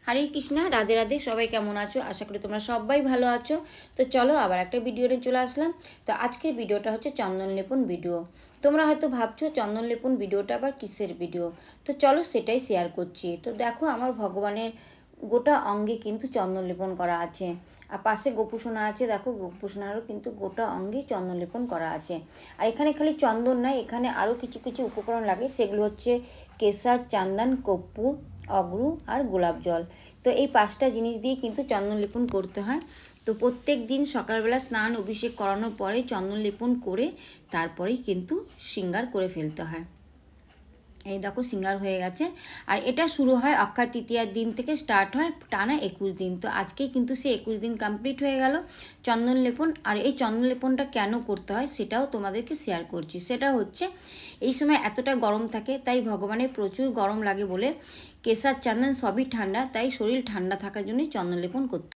হরে কৃষ্ণা, রাধে রাধে। সবাই কেমন আছো? আশা করি তোমরা সবাই ভালো আছো। তো চলো আবার একটা ভিডিও নিয়ে চলে আসলাম। তো আজকের ভিডিওটা হচ্ছে চন্দন লেপন ভিডিও। তোমরা হয়তো ভাবছো চন্দন লেপন ভিডিওটা আবার কিসের ভিডিও। তো চলো সেটাই শেয়ার করছি। তো দেখো, আমার ভগবানের গোটা অঙ্গে কিন্তু চন্দন লেপন করা আছে। আর পাশে গোপুসোনা আছে, দেখো গোপুসোনারও কিন্তু গোটা অঙ্গে চন্দন লেপন করা আছে। আর এখানে খালি চন্দন নয়, এখানে আরও কিছু কিছু উপকরণ লাগে। সেগুলো হচ্ছে কেশর, চন্দন, কর্পূর, অগরু আর গোলাপ জল। তো এই 5টা জিনিস দিয়ে কিন্তু চন্দন লেপন করতে হয়। তো প্রত্যেক দিন সকালবেলা স্নান অভিষেক করানোর পরে চন্দন লেপন করে তারপরেই কিন্তু শৃঙ্গার করে ফেলতে হয়। এই দেখো শৃঙ্গার হয়ে গেছে। আর এটা শুরু হয় অক্ষয় তৃতীয়ার দিন থেকে, স্টার্ট হয় টানা 21 দিন। তো আজকেই কিন্তু সে 21 দিন কমপ্লিট হয়ে গেল চন্দন লেপন। আর এই চন্দন লেপনটা কেন করতে হয় সেটাও তোমাদেরকে শেয়ার করছি। সেটা হচ্ছে এই সময় এতটা গরম থাকে, তাই ভগবানের প্রচুর গরম লাগে বলে কেশর, চন্দন সবই ঠান্ডা, তাই শরীর ঠান্ডা থাকার জন্যই চন্দন লেপন করতে